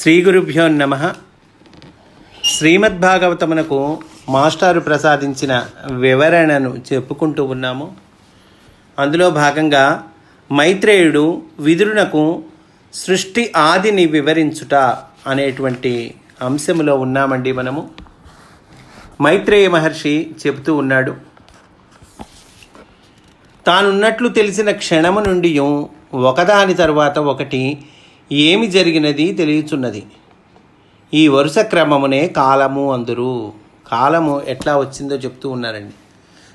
శ్రీ గురుభ్యో నమః. శ్రీమద్భాగవతమునకు మాస్టారు ప్రసాదించిన వివరణను చెప్పుకుంటూ ఉన్నాము. అందులో భాగంగా మైత్రేయుడు విదురునకు సృష్టి ఆదిని వివరించుట అనేటువంటి అంశములో ఉన్నామండి. మనము మైత్రేయ మహర్షి చెబుతూ ఉన్నాడు, తానున్నట్లు తెలిసిన క్షణము నుండి ఒకదాని తరువాత ఒకటి ఏమి జరిగినది తెలియచున్నది. ఈ వరుస క్రమమునే కాలము అందురు. కాలము ఎట్లా వచ్చిందో చెప్తూ ఉన్నారండి.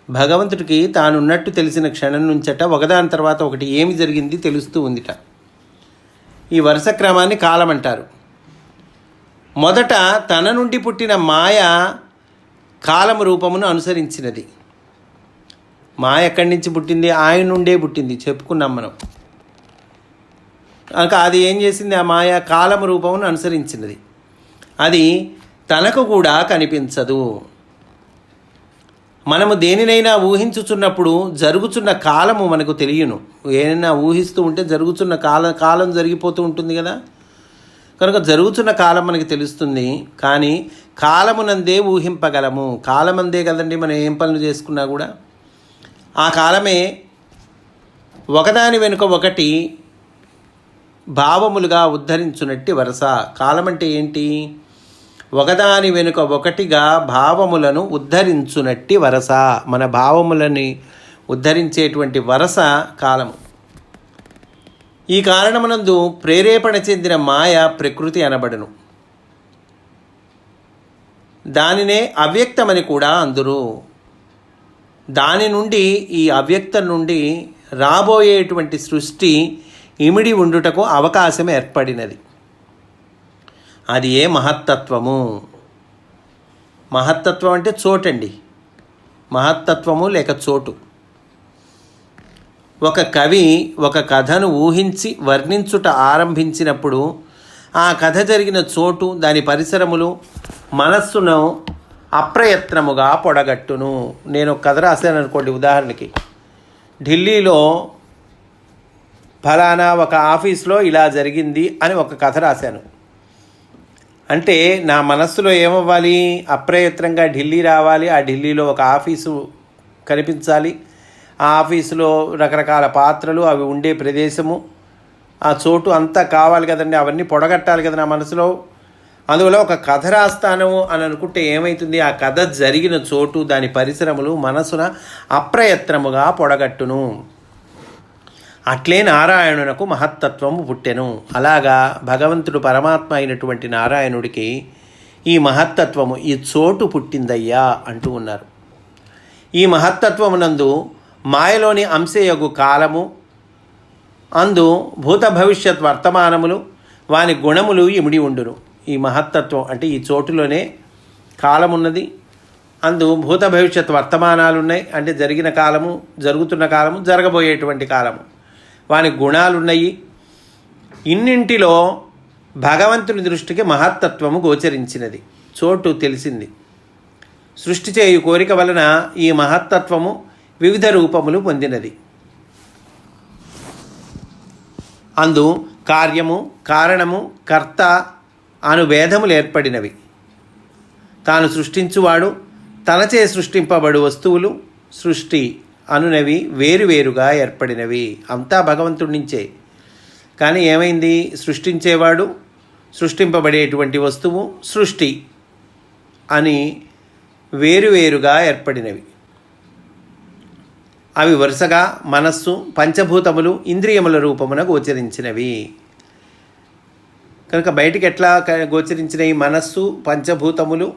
భగవంతుడికి తానున్నట్టు తెలిసిన క్షణం నుంచట ఒకదాని తర్వాత ఒకటి ఏమి జరిగింది తెలుస్తూ ఉందిట. ఈ వరుస క్రమాన్ని కాలం అంటారు. మొదట తన నుండి పుట్టిన మాయ కాలము రూపమును అనుసరించినది. మాయ ఎక్కడి నుంచి పుట్టింది? ఆయన నుండే పుట్టింది, చెప్పుకున్నాం మనం. కనుక అది ఏం చేసింది? ఆ మాయ కాలము రూపమును అనుసరించినది. అది తనకు కూడా కనిపించదు. మనము దేనినైనా ఊహించుచున్నప్పుడు జరుగుతున్న కాలము మనకు తెలియను. ఏదైనా ఊహిస్తూ ఉంటే జరుగుతున్న కాలం జరిగిపోతూ ఉంటుంది కదా. కనుక జరుగుతున్న కాలం మనకి తెలుస్తుంది, కానీ కాలమునందే ఊహింపగలము. కాలమందే కదండి మనం ఏం పనులు చేసుకున్నా కూడా. ఆ కాలమే ఒకదాని వెనుక ఒకటి భావములుగా ఉద్ధరించునట్టి వరస. కాలం అంటే ఏంటి? ఒకదాని వెనుక ఒకటిగా భావములను ఉద్ధరించునట్టి వరస. మన భావములని ఉద్ధరించేటువంటి వరస కాలము. ఈ కారణమునందు ప్రేరేపణ చెందిన మాయ ప్రకృతి అనబడును. దానినే అవ్యక్తమని కూడా అందురు. దాని నుండి, ఈ అవ్యక్తం నుండి రాబోయేటువంటి సృష్టి ఇమిడి ఉండుటకు అవకాశం ఏర్పడినది. అది ఏ మహత్తత్వము. మహత్తత్వం అంటే చోటండి. మహత్తత్వము లేక చోటు. ఒక కవి ఒక కథను ఊహించి వర్ణించుట ఆరంభించినప్పుడు ఆ కథ జరిగిన చోటు, దాని పరిసరములు మనస్సును అప్రయత్నముగా పొడగట్టును. నేను ఒక కథ రాశాను అనుకోండి. ఉదాహరణకి, ఢిల్లీలో ఫలానా ఒక ఆఫీస్లో ఇలా జరిగింది అని ఒక కథ రాశాను. అంటే నా మనస్సులో ఏమవ్వాలి? అప్రయత్నంగా ఢిల్లీ రావాలి. ఆ ఢిల్లీలో ఒక ఆఫీసు కనిపించాలి. ఆ ఆఫీసులో రకరకాల పాత్రలు, అవి ఉండే ప్రదేశము, ఆ చోటు అంతా కావాలి కదండి. అవన్నీ పొడగట్టాలి కదా నా మనసులో. అందువల్ల ఒక కథ రాస్తాను అని అనుకుంటే ఏమవుతుంది? ఆ కథ జరిగిన చోటు, దాని పరిసరములు మనసున అప్రయత్నముగా పొడగట్టును. అట్లే నారాయణునకు మహత్తత్వము పుట్టెను. అలాగా భగవంతుడు పరమాత్మ అయినటువంటి నారాయణుడికి ఈ మహత్తత్వము, ఈ చోటు పుట్టిందయ్యా అంటూ ఉన్నారు. ఈ మహత్తత్వమునందు మాయలోని అంశయగు కాలము, అందు భూత భవిష్యత్ వర్తమానములు, వాని గుణములు ఇమిడి ఉండును. ఈ మహత్తత్వం అంటే ఈ చోటులోనే కాలం ఉన్నది. అందు భూత భవిష్యత్ వర్తమానాలు ఉన్నాయి. అంటే జరిగిన కాలము, జరుగుతున్న కాలము, జరగబోయేటువంటి కాలము, వాని గుణాలున్నాయి. ఇన్నింటిలో భగవంతుని దృష్టికి మహత్తత్వము గోచరించినది, చోటు తెలిసింది. సృష్టి చేయు కోరిక వలన ఈ మహత్తత్వము వివిధ రూపములు పొందినది. అందు కార్యము, కారణము, కర్త అను భేదములు ఏర్పడినవి. తాను సృష్టించువాడు, తనచే సృష్టింపబడు వస్తువులు, సృష్టి అనునవి వేరువేరుగా ఏర్పడినవి. అంతా భగవంతుడి నుంచే. కానీ ఏమైంది? సృష్టించేవాడు, సృష్టింపబడేటువంటి వస్తువు, సృష్టి అని వేరువేరుగా ఏర్పడినవి. అవి వరుసగా మనస్సు, పంచభూతములు, ఇంద్రియముల రూపమున గోచరించినవి. కనుక బయటికి ఎట్లా గోచరించినవి? మనస్సు, పంచభూతములు,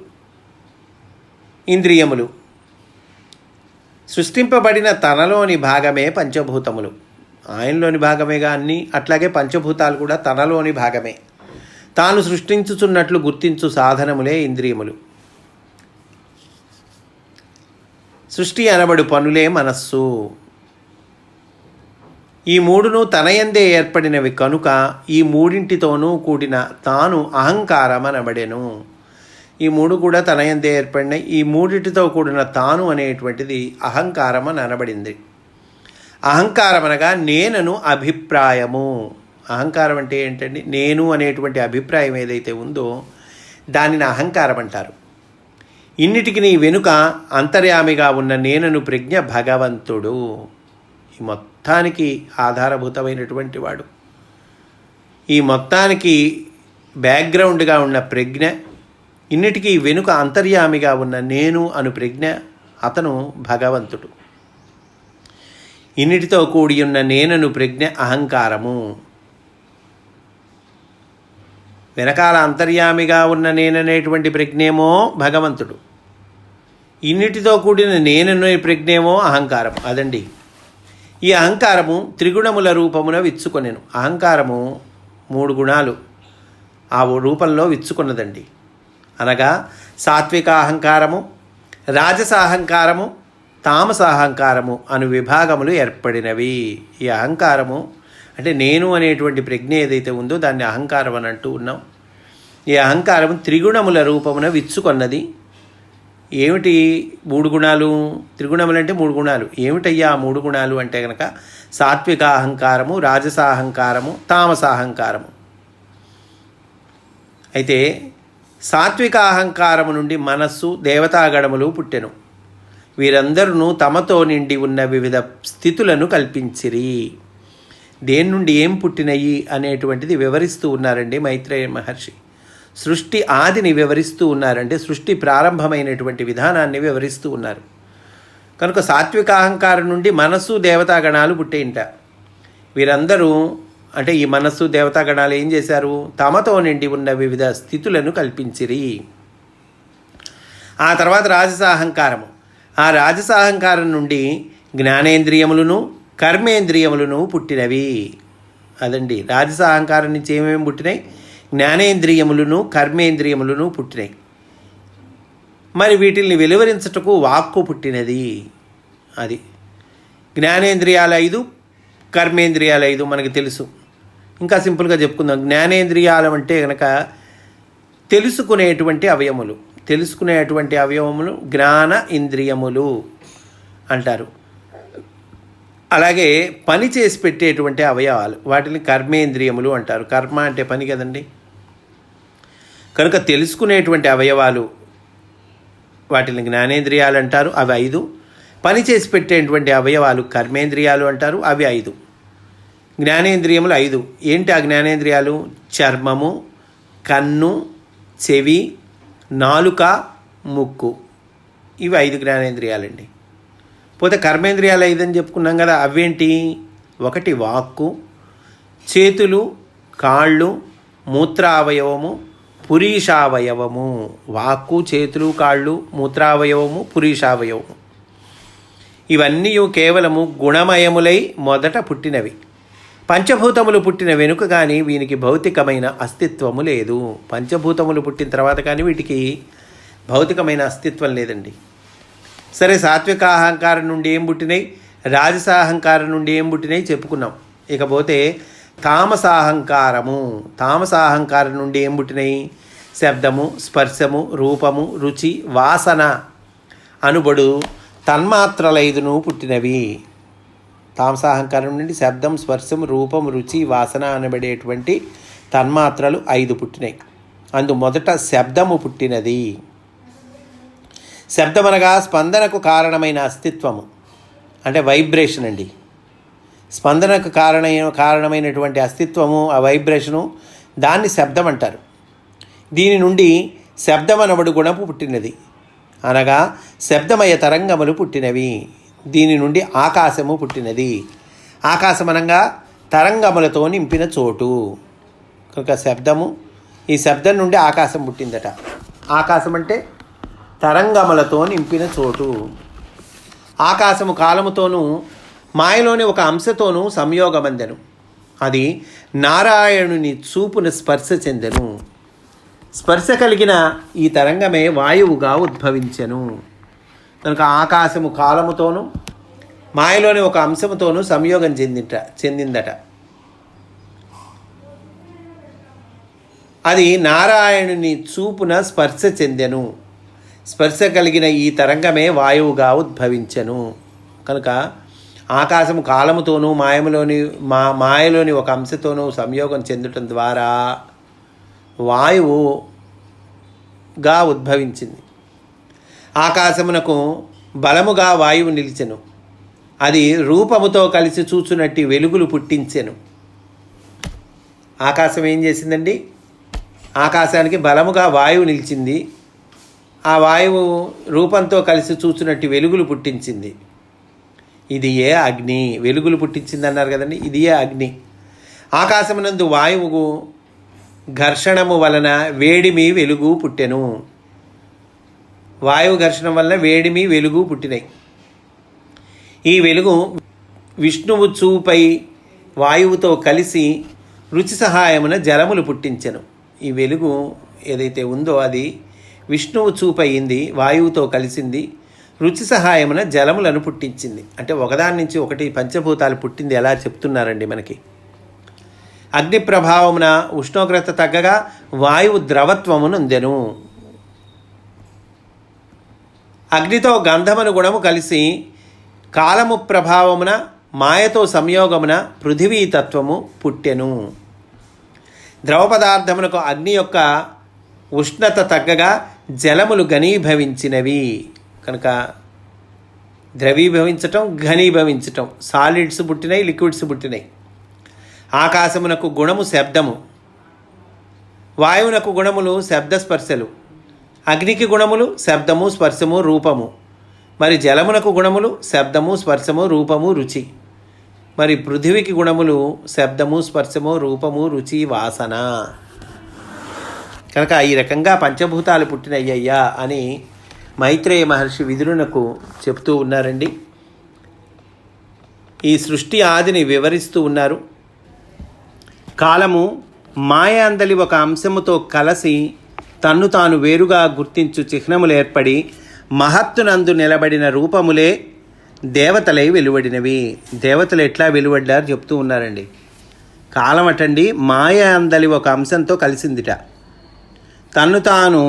ఇంద్రియములు. సృష్టింపబడిన తనలోని భాగమే పంచభూతములు. ఆయనలోని భాగమేగా అన్నీ. అట్లాగే పంచభూతాలు కూడా తనలోని భాగమే. తాను సృష్టించుచున్నట్లు గుర్తించు సాధనములే ఇంద్రియములు. సృష్టి అనబడు పనులే మనస్సు. ఈ మూడును తనయందే ఏర్పడినవి కనుక ఈ మూడింటితోనూ కూడిన తాను అహంకారం అనబడెను. ఈ మూడు కూడా తనయందే ఏర్పడినాయి. ఈ మూడింటితో కూడిన తాను అనేటువంటిది అహంకారం అని అనబడింది. అహంకారం అనగా నేనను అభిప్రాయము. అహంకారం అంటే ఏంటండి? నేను అనేటువంటి అభిప్రాయం ఏదైతే ఉందో దానిని అహంకారం అంటారు. ఇన్నిటికి నీ వెనుక అంతర్యామిగా ఉన్న నేనను ప్రజ్ఞ భగవంతుడు. ఈ మొత్తానికి ఆధారభూతమైనటువంటి వాడు, ఈ మొత్తానికి బ్యాక్గ్రౌండ్గా ఉన్న ప్రజ్ఞ, ఇన్నిటికీ వెనుక అంతర్యామిగా ఉన్న నేను అను ప్రజ్ఞ, అతను భగవంతుడు. ఇన్నిటితో కూడి ఉన్న నేనను ప్రజ్ఞ అహంకారము. వెనకాల అంతర్యామిగా ఉన్న నేననేటువంటి ప్రజ్ఞేమో భగవంతుడు, ఇన్నిటితో కూడిన నేననే ప్రజ్ఞేమో అహంకారం. అదండి, ఈ అహంకారము త్రిగుణముల రూపమున విచ్చుకొనెను. అహంకారము 3 గుణాలు ఆ రూపంలో విచ్చుకున్నదండి. అనగా సాత్విక అహంకారము, రాజస అహంకారము, తామస అహంకారము అను విభాగములు ఏర్పడినవి. ఈ అహంకారము అంటే నేను అనేటువంటి ప్రజ్ఞ ఏదైతే ఉందో దాన్ని అహంకారం అని అంటూ ఉన్నాం. ఈ అహంకారం త్రిగుణముల రూపమున విచ్చుకొన్నది. ఏమిటి 3 గుణాలు? త్రిగుణములు అంటే 3 గుణాలు. ఏమిటయ్యా 3 గుణాలు అంటే కనుక సాత్విక అహంకారము, రాజస అహంకారము, తామస అహంకారము. అయితే సాత్విక అహంకారము నుండి మనస్సు, దేవతాగణములు పుట్టెను. వీరందరూ తమతో నిండి ఉన్న వివిధ స్థితులను కల్పించిరి. దేని నుండి ఏం పుట్టినయి అనేటువంటిది వివరిస్తూ ఉన్నారండి మైత్రేయ మహర్షి. సృష్టి ఆదిని వివరిస్తూ ఉన్నారంటే సృష్టి ప్రారంభమైనటువంటి విధానాన్ని వివరిస్తూ ఉన్నారు. కనుక సాత్విక అహంకారం నుండి మనస్సు, దేవతాగణాలు పుట్టేయింట. వీరందరూ అంటే ఈ మనస్సు, దేవతాగణాలు ఏం చేశారు? తమతో నిండి ఉన్న వివిధ స్థితులను కల్పించిరి. ఆ తర్వాత రాజస అహంకారము. ఆ రాజస అహంకారం నుండి జ్ఞానేంద్రియములను, కర్మేంద్రియములను పుట్టినవి. అదండి, రాజస అహంకారం నుంచి ఏమేమి పుట్టినాయి? జ్ఞానేంద్రియములను, కర్మేంద్రియములను పుట్టినాయి. మరి వీటిల్ని వెలువరించటకు వాక్కు పుట్టినది. అది జ్ఞానేంద్రియాలు 5, కర్మేంద్రియాలు 5 మనకి తెలుసు. ఇంకా సింపుల్గా చెప్పుకుందాం. జ్ఞానేంద్రియాలు అంటే కనుక తెలుసుకునేటువంటి అవయములు. తెలుసుకునేటువంటి అవయవములు జ్ఞాన ఇంద్రియములు అంటారు. అలాగే పని చేసి పెట్టేటువంటి అవయవాలు వాటిని కర్మేంద్రియములు అంటారు. కర్మ అంటే పని కదండి. కనుక తెలుసుకునేటువంటి అవయవాలు వాటిని జ్ఞానేంద్రియాలు అంటారు, అవి 5. పని చేసి పెట్టేటువంటి అవయవాలు కర్మేంద్రియాలు అంటారు, అవి 5. జ్ఞానేంద్రియములు 5. ఏంటి ఆ జ్ఞానేంద్రియాలు? చర్మము, కన్ను, చెవి, నాలుక, ముక్కు. ఇవి 5 జ్ఞానేంద్రియాలండి. పోతే కర్మేంద్రియాలు 5 అని చెప్పుకున్నాం కదా, అవేంటి? 1 వాక్కు, చేతులు, కాళ్ళు, మూత్రావయవము, పురీషావయవము. వాక్కు, చేతులు, కాళ్ళు, మూత్రావయవము, పురీషావయవము. ఇవన్నీ కేవలము గుణమయములై మొదట పుట్టినవి. పంచభూతములు పుట్టిన వెనుక కానీ వీనికి భౌతికమైన అస్తిత్వము లేదు. పంచభూతములు పుట్టిన తర్వాత కానీ వీటికి భౌతికమైన అస్తిత్వం లేదండి. సరే, సాత్విక అహంకారం నుండి ఏం పుట్టినాయి? రాజస అహంకారం నుండి ఏం పుట్టినాయి చెప్పుకున్నాం. ఇకపోతే తామస అహంకారము. తామస అహంకారం నుండి ఏం పుట్టినాయి? శబ్దము, స్పర్శము, రూపము, రుచి, వాసన అనుబడు తన్మాత్రల 5 పుట్టినవి. తామసాహంకారం నుండి శబ్దం, స్పర్శం, రూపం, రుచి, వాసన అనబడేటువంటి తన్మాత్రలు 5 పుట్టినాయి. అందు మొదట శబ్దము పుట్టినది. శబ్దం అనగా స్పందనకు కారణమైన అస్తిత్వము, అంటే వైబ్రేషన్ అండి. స్పందనకు కారణమైనటువంటి అస్తిత్వము, ఆ వైబ్రేషను, దాన్ని శబ్దం అంటారు. దీని నుండి శబ్దం అనబడు గుణపు పుట్టినది, అనగా శబ్దమయ తరంగములు పుట్టినవి. దీని నుండి ఆకాశము పుట్టినది. ఆకాశం అనగా తరంగములతో నింపిన చోటు. కనుక శబ్దము, ఈ శబ్దం నుండి ఆకాశం పుట్టిందట. ఆకాశం అంటే తరంగములతో నింపిన చోటు. ఆకాశము కాలముతోనూ మాయలోని ఒక అంశతోనూ సంయోగమందెను. అది నారాయణుని చూపున స్పర్శ చెందెను. స్పర్శ కలిగిన ఈ తరంగమే వాయువుగా ఉద్భవించెను. కనుక ఆకాశము కాలముతోనూ మాయలోని ఒక అంశముతోనూ సంయోగం చెందిందట. అది నారాయణుని చూపున స్పర్శ చెందెను. స్పర్శ కలిగిన ఈ తరంగమే వాయువుగా ఉద్భవించెను. కనుక ఆకాశము కాలముతోనూ మాయలోని ఒక అంశతోనూ సంయోగం చెందటం ద్వారా వాయువుగా ఉద్భవించింది. ఆకాశమునకు బలముగా వాయువు నిలిచెను. అది రూపముతో కలిసి చూచునట్టి వెలుగులు పుట్టించెను. ఆకాశం ఏం చేసిందండి? ఆకాశానికి బలముగా వాయువు నిలిచింది. ఆ వాయువు రూపంతో కలిసి చూచునట్టి వెలుగులు పుట్టించింది. ఇది ఏ అగ్ని. వెలుగులు పుట్టించింది అన్నారు కదండి, ఇది ఏ అగ్ని. ఆకాశమునందు వాయువు ఘర్షణము వలన వేడిమి వెలుగు పుట్టెను. వాయువు ఘర్షణ వలన వేడిమి వెలుగు పుట్టినాయి. ఈ వెలుగు విష్ణువు చూపై వాయువుతో కలిసి రుచి సహాయమున జలములు పుట్టించెను. ఈ వెలుగు ఏదైతే ఉందో అది విష్ణువు చూపయింది, వాయువుతో కలిసింది, రుచి సహాయమున జలములను పుట్టించింది. అంటే ఒకదాని నుంచి ఒకటి పంచభూతాలు పుట్టింది ఎలా చెప్తున్నారండి మనకి. అగ్ని ప్రభావమున ఉష్ణోగ్రత తగ్గగా వాయువు ద్రవత్వమునందెను. అగ్నితో గంధమను గుణము కలిసి కాలము ప్రభావమున మాయతో సంయోగమున పృథివీతత్వము పుట్టెను. ద్రవ పదార్థమునకు అగ్ని యొక్క ఉష్ణత తగ్గగా జలములు ఘనీభవించినవి. కనుక ద్రవీభవించటం, ఘనీభవించటం, సాలిడ్స్ పుట్టినాయి, లిక్విడ్స్ పుట్టినాయి. ఆకాశమునకు గుణము శబ్దము, వాయువునకు గుణములు శబ్దస్పర్శలు, అగ్నికి గుణములు శబ్దము, స్పర్శము, రూపము. మరి జలమునకు గుణములు శబ్దము, స్పర్శము, రూపము, రుచి. మరి పృథివికి గుణములు శబ్దము, స్పర్శము, రూపము, రుచి, వాసన. కనుక ఈ రకంగా పంచభూతాలు పుట్టినయ్యయ్యా అని మైత్రేయ మహర్షి విదురునకు చెప్తూ ఉన్నారండి. ఈ సృష్టి ఆదిని వివరిస్తూ ఉన్నారు. కాలము మాయ అందలి ఒక అంశముతో కలసి తన్ను తాను వేరుగా గుర్తించు చిహ్నములు ఏర్పడి మహత్తునందు నిలబడిన రూపములే దేవతలై వెలువడినవి. దేవతలు ఎట్లా వెలువడ్డారు చెప్తూ ఉన్నారండి. కాలం అటండి మాయ అందలి ఒక అంశంతో కలిసిందిట. తన్ను తాను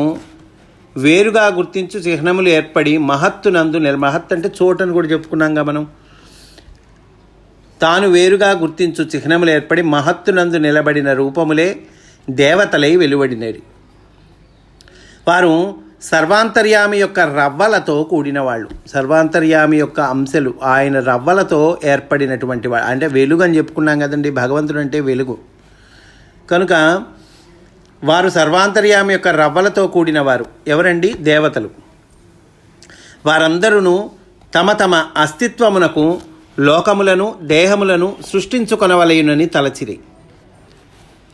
వేరుగా గుర్తించు చిహ్నములు ఏర్పడి మహత్తునందు మహత్ అంటే చోటని కూడా చెప్పుకున్నాంగా మనం. తాను వేరుగా గుర్తించు చిహ్నములు ఏర్పడి మహత్తునందు నిలబడిన రూపములే దేవతలై వెలువడినవి. వారు సర్వాంతర్యామి యొక్క రవ్వలతో కూడినవాళ్ళు. సర్వాంతర్యామి యొక్క అంశలు ఆయన రవ్వలతో ఏర్పడినటువంటి వాళ్ళు. అంటే వెలుగు అని చెప్పుకున్నాం కదండి, భగవంతుడు అంటే వెలుగు. కనుక వారు సర్వాంతర్యామి యొక్క రవ్వలతో కూడినవారు. ఎవరండి? దేవతలు. వారందరూ తమ తమ అస్తిత్వమునకు లోకములను దేహములను సృష్టించుకొనవలయునని తలచిరి.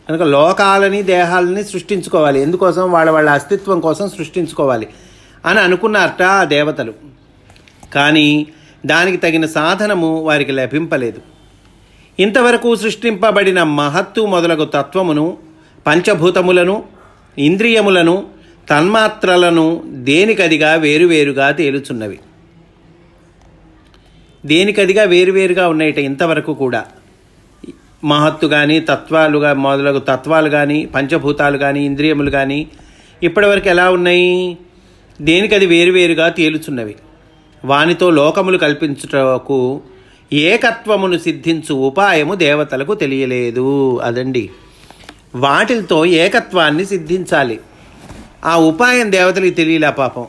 కనుక లోకాలని దేహాలని సృష్టించుకోవాలి. ఎందుకోసం? వాళ్ళ అస్తిత్వం కోసం సృష్టించుకోవాలి అని అనుకున్నారట ఆ దేవతలు. కానీ దానికి తగిన సాధనము వారికి లభింపలేదు. ఇంతవరకు సృష్టింపబడిన మహత్తు మొదలగు తత్వమును, పంచభూతములను, ఇంద్రియములను, తన్మాత్రలను దేనికదిగా వేరువేరుగా తేలుచున్నవి. దేనికదిగా వేరువేరుగా ఉన్నాయట ఇంతవరకు కూడా. మహత్తు కానీ, తత్వాలుగా మొదలగు తత్వాలు కానీ, పంచభూతాలు కానీ, ఇంద్రియములు కానీ ఇప్పటివరకు ఎలా ఉన్నాయి? దేనికది వేరువేరుగా తేలుచున్నవి. వానితో లోకములు కల్పించుటకు ఏకత్వమును సిద్ధించు ఉపాయము దేవతలకు తెలియలేదు. అదండి, వాటితో ఏకత్వాన్ని సిద్ధించాలి. ఆ ఉపాయం దేవతలకు తెలియలే పాపం.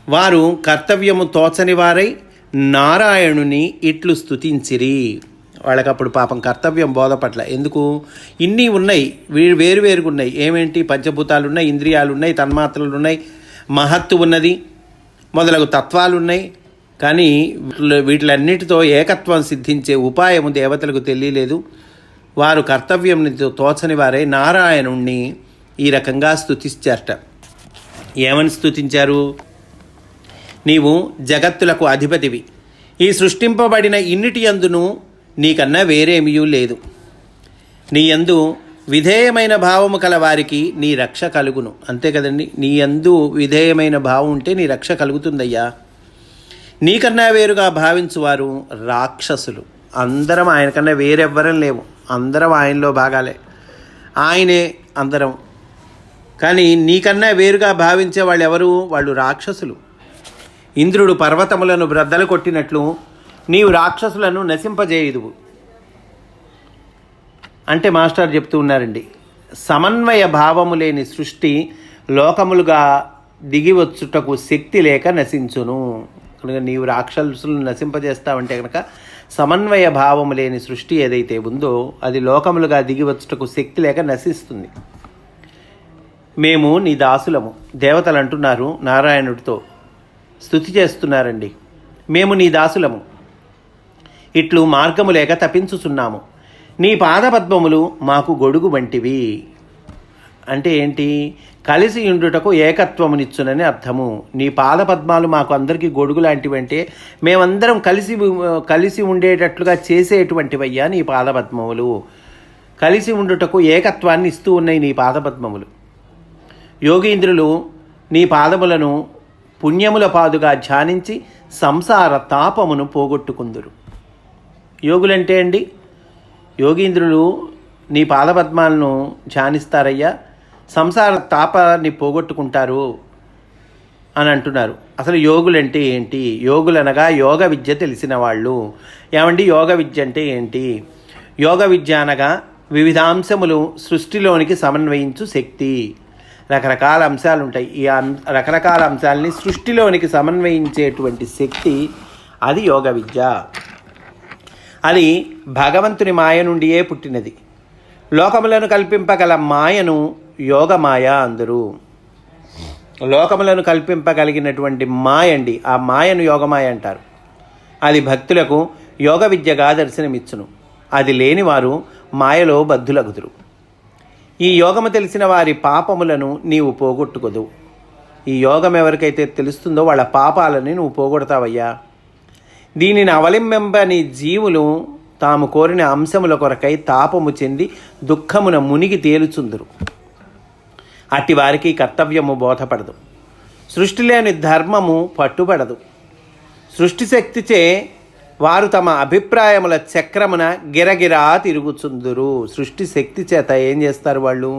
వారు కర్తవ్యము తోచని వారై నారాయణుని ఇట్లు స్తుతించిరి. వాళ్ళకప్పుడు పాపం కర్తవ్యం బోధపట్ల. ఎందుకు? ఇన్ని ఉన్నాయి, వేరువేరుగా ఉన్నాయి. ఏమేంటి? పంచభూతాలు ఉన్నాయి, ఇంద్రియాలు ఉన్నాయి, తన్మాత్రలు ఉన్నాయి, మహత్తు ఉన్నది, మొదలగు తత్వాలు ఉన్నాయి. కానీ వీటిలన్నిటితో ఏకత్వం సిద్ధించే ఉపాయము దేవతలకు తెలియలేదు. వారు కర్తవ్యం తోచని వారే నారాయణుణ్ణి ఈ రకంగా స్తుతించారట. ఏమని స్తుతించారు? నీవు జగత్తులకు అధిపతివి. ఈ సృష్టింపబడిన ఇన్నిటి యందును నీకన్నా వేరేమియూ లేదు. నీ యందు విధేయమైన భావము కల వారికి నీ రక్ష కలుగును. అంతే కదండి, నీ యందు విధేయమైన భావం ఉంటే నీ రక్ష కలుగుతుందయ్యా. నీకన్నా వేరుగా భావించువారు రాక్షసులు. అందరం ఆయనకన్నా వేరెవ్వరం లేవు, అందరం ఆయనలో భాగాలే, ఆయనే అందరం. కానీ నీకన్నా వేరుగా భావించే వాళ్ళు ఎవరు? వాళ్ళు రాక్షసులు. ఇంద్రుడు పర్వతములను బ్రద్దలు కొట్టినట్లు నీవు రాక్షసులను నశింపజేయుదువు. అంటే మాస్టర్ చెప్తూ ఉన్నారండి, సమన్వయ భావము లేని సృష్టి లోకములుగా దిగివచ్చుటకు శక్తి లేక నశించును. కనుక నీవు రాక్షసులను నశింపజేస్తావంటే కనుక సమన్వయ భావము లేని సృష్టి ఏదైతే ఉందో అది లోకములుగా దిగివచ్చుటకు శక్తి లేక నశిస్తుంది. మేము నీ దాసులము. దేవతలు అంటున్నారు నారాయణుడితో, స్తుతి చేస్తున్నారండి. మేము నీ దాసులము, ఇట్లు మార్గము లేక తపించుచున్నాము. నీ పాదపద్మములు మాకు గొడుగు వంటివి. అంటే ఏంటి? కలిసి ఉండుటకు ఏకత్వమునిచ్చునని అర్థము. నీ పాదపద్మాలు మాకు అందరికీ గొడుగు లాంటివి, అంటే మేమందరం కలిసి ఉండేటట్లుగా చేసేటువంటివయ్యా నీ పాదపద్మములు. కలిసి ఉండుటకు ఏకత్వాన్ని ఇస్తూ ఉన్నాయి నీ పాదపద్మములు. యోగీంద్రులు నీ పాదములను పుణ్యముల పాదుగా ధ్యానించి సంసార తాపమును పోగొట్టుకుందురు. యోగులంటే అండి, యోగీంద్రులు నీ పాదపద్మాలను ధ్యానిస్తారయ్యా, సంసార తాపాన్ని పోగొట్టుకుంటారు అని అంటున్నారు. అసలు యోగులంటే ఏంటి? యోగులనగా యోగ విద్య తెలిసిన వాళ్ళు. ఏమండి యోగ విద్య అంటే ఏంటి? యోగ విద్య అనగా వివిధ అంశములు సృష్టిలోనికి సమన్వయించు శక్తి. రకరకాల అంశాలు ఉంటాయి. ఈ రకరకాల అంశాలని సృష్టిలోనికి సమన్వయించేటువంటి శక్తి అది యోగ విద్య. అది భగవంతుని మాయ నుండియే పుట్టినది. లోకములను కల్పింపగల మాయను యోగమాయ అందరూ. లోకములను కల్పింపగలిగినటువంటి మాయ అండి, ఆ మాయను యోగమాయ అంటారు. అది భక్తులకు యోగ విద్యగా దర్శనమిచ్చును. అది లేనివారు మాయలో బద్ధులగుదురు. ఈ యోగము తెలిసిన వారి పాపములను నీవు పోగొట్టుకోదు. ఈ యోగం ఎవరికైతే తెలుస్తుందో వాళ్ళ పాపాలని నువ్వు పోగొడతావయ్యా. దీనిని అవలంబని జీవులు తాము కోరిన అంశముల కొరకై తాపము చెంది దుఃఖమున మునిగి తేలుచుందురు. అట్టి వారికి కర్తవ్యము బోధపడదు. సృష్టిలోని ధర్మము పట్టుబడదు. సృష్టి శక్తిచే వారు తమ అభిప్రాయముల చక్రమున గిరగిరా తిరుగుచుందురు. సృష్టి శక్తి చేత ఏం చేస్తారు? వాళ్ళు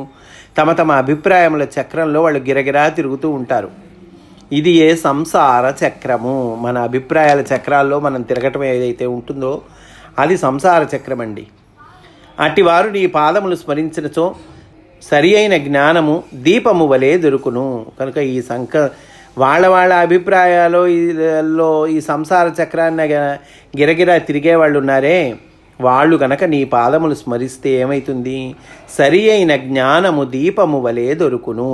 తమ అభిప్రాయముల చక్రంలో వాళ్ళు గిరగిరా తిరుగుతూ ఉంటారు. ఇది ఏ సంసార చక్రము. మన అభిప్రాయాల చక్రాల్లో మనం తిరగటం ఏదైతే ఉంటుందో అది సంసార చక్రం అండి. అట్టివారు నీ పాదములు స్మరించినచో సరి అయిన జ్ఞానము దీపము వలె దొరుకును. కనుక ఈ వాళ్ళ అభిప్రాయాల్లో ఈ సంసార చక్రాన్ని గిరగిరా తిరిగే వాళ్ళు ఉన్నారే, వాళ్ళు కనుక నీ పాదములు స్మరిస్తే ఏమవుతుంది? సరి అయిన జ్ఞానము దీపము వలె దొరుకును.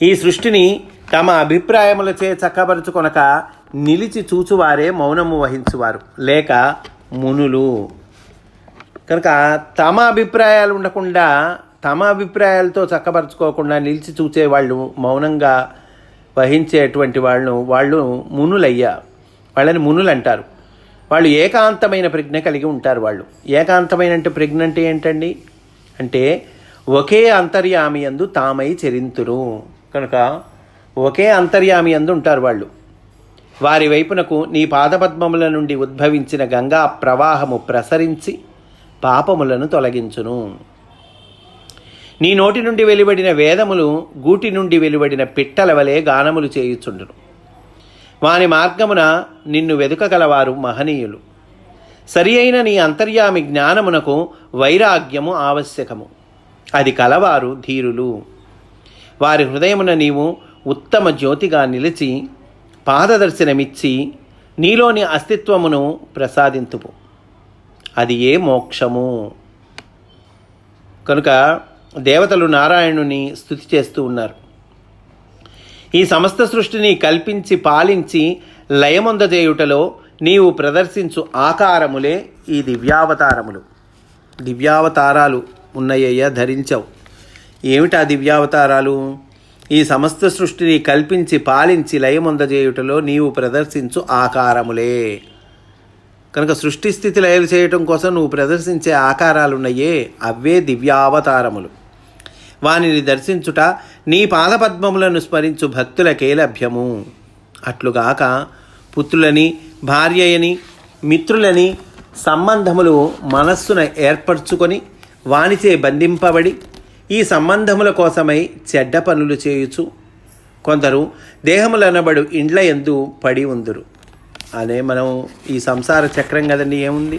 ఈ సృష్టిని తమ అభిప్రాయములచే చక్కబరుచుకొనక నిలిచి చూచువారే మౌనము వహించువారు, లేక మునులు. కనుక తమ అభిప్రాయాలు ఉండకుండా, తమ అభిప్రాయాలతో చక్కబరుచుకోకుండా నిలిచి చూచేవాళ్ళు, మౌనంగా వహించేటువంటి వాళ్ళు మునులయ్యా. వాళ్ళని మునులు అంటారు. వాళ్ళు ఏకాంతమైన ప్రజ్ఞ కలిగి ఉంటారు. వాళ్ళు ఏకాంతమైన ప్రజ్ఞ అంటే ఏంటండి? అంటే ఒకే అంతర్యామి యందు తామై చరింతురు. కనుక ఒకే అంతర్యామి యందు ఉంటారు వాళ్ళు. వారి వైపునకు నీ పాదపద్మముల నుండి ఉద్భవించిన గంగా ప్రవాహము ప్రసరించి పాపములను తొలగించును. నీ నోటి నుండి వెలువడిన వేదములు గూటి నుండి వెలువడిన పిట్టల వలె గానములు చేయుచుండును. వాని మార్గమున నిన్ను వెదుకగలవారు మహనీయులు. సరి అయిన నీ అంతర్యామి జ్ఞానమునకు వైరాగ్యము ఆవశ్యకము. అది కలవారు ధీరులు. వారి హృదయమున నీవు ఉత్తమ జ్యోతిగా నిలిచి పాదదర్శనమిచ్చి నీలోని అస్తిత్వమును ప్రసాదింతుపు. అది ఏ మోక్షము. కనుక దేవతలు నారాయణుని స్తుతి చేస్తూ ఉన్నారు. ఈ సమస్త సృష్టిని కల్పించి పాలించి లయమొందజేయుటలో నీవు ప్రదర్శించు ఆకారములే ఈ దివ్యావతారములు. దివ్యావతారాలు ఉన్నాయ్యా, ధరించావు. ఏమిటా దివ్యావతారాలు? ఈ సమస్త సృష్టిని కల్పించి పాలించి లయమొందజేయుటలో నీవు ప్రదర్శించు ఆకారములే. కనుక సృష్టి స్థితి లయలు చేయటం కోసం నువ్వు ప్రదర్శించే ఆకారాలున్నాయే, అవే దివ్యావతారములు. వానిని దర్శించుట నీ పాదపద్మములను స్మరించు భక్తులకే లభ్యము. అట్లుగాక పుత్రులని, భార్యయని, మిత్రులని సంబంధములు మనస్సున ఏర్పరచుకొని వానిచే బంధింపబడి ఈ సంబంధముల కోసమై చెడ్డ పనులు చేయుచు కొందరు దేహములనబడు ఇండ్ల యందు పడి ఉందురు. అదే మనం ఈ సంసార చక్రం కదండి, ఏముంది,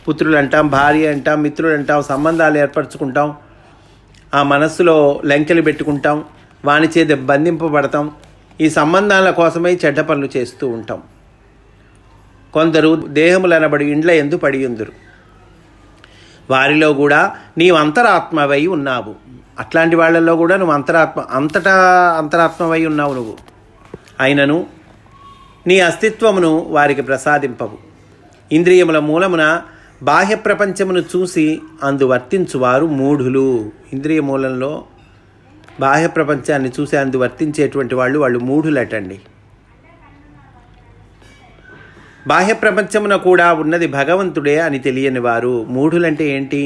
పుత్రులు అంటాం, భార్య అంటాం, మిత్రులు అంటాం, సంబంధాలు ఏర్పరచుకుంటాం, ఆ మనస్సులో లెంకెలు పెట్టుకుంటాం, వాని చేత బంధింపబడతాం. ఈ సంబంధాల కోసమై చెడ్డ పనులు చేస్తూ ఉంటాం. కొందరు దేహములనబడి ఇండ్ల ఎందు పడియుందురు, వారిలో కూడా నీవు అంతరాత్మవై ఉన్నావు. అట్లాంటి వాళ్ళల్లో కూడా నువ్వు అంతటా అంతరాత్మవై ఉన్నావు నువ్వు. అయినను నీ అస్తిత్వమును వారికి ప్రసాదింపవు. ఇంద్రియముల మూలమున బాహ్య ప్రపంచమును చూసి అందు వర్తించువారు మూఢులు. ఇంద్రియ మూలంలో బాహ్య ప్రపంచాన్ని చూసి అందు వర్తించేటువంటి వాళ్ళు మూఢులటండి. బాహ్య ప్రపంచమున కూడా ఉన్నది భగవంతుడే అని తెలియని వారు మూఢులంటే ఏంటి?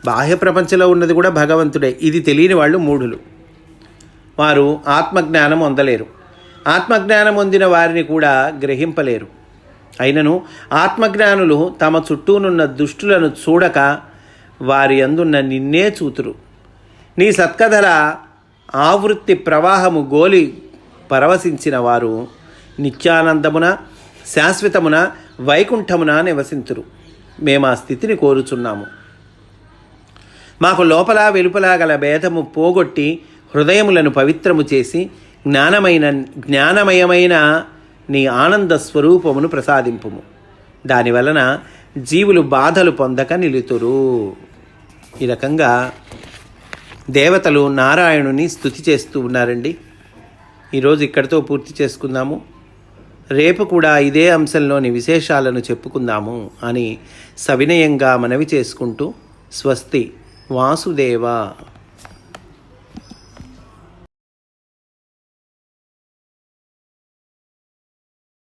బాహ్య ప్రపంచంలో ఉన్నది కూడా భగవంతుడే, ఇది తెలియని వాళ్ళు మూఢులు. వారు ఆత్మజ్ఞానం పొందలేరు. ఆత్మజ్ఞానం పొందిన వారిని కూడా గ్రహింపలేరు. అయినను ఆత్మజ్ఞానులు తమ చుట్టూనున్న దుష్టులను చూడక వారి అందున్న నిన్నే చూతురు. నీ సత్కథల ఆవృత్తి ప్రవాహము గోలి పరవశించిన వారు నిత్యానందమున, శాశ్వతమున, వైకుంఠమున నివసింతురు. మేము ఆ స్థితిని కోరుచున్నాము. మాకు లోపల వెలుపల గల భేదము పోగొట్టి హృదయములను పవిత్రము చేసి జ్ఞానమయమైన నీ ఆనంద స్వరూపమును ప్రసాదింపుము. దానివలన జీవులు బాధలు పొందక నిలుతురు. ఈ రకంగా దేవతలు నారాయణుని స్తుతి చేస్తూ ఉన్నారండి. ఈరోజు ఇక్కడితో పూర్తి చేసుకుందాము. రేపు కూడా ఇదే అంశంలోని విశేషాలను చెప్పుకుందాము అని సవినయంగా మనవి చేసుకుంటూ స్వస్తి. వాసుదేవ.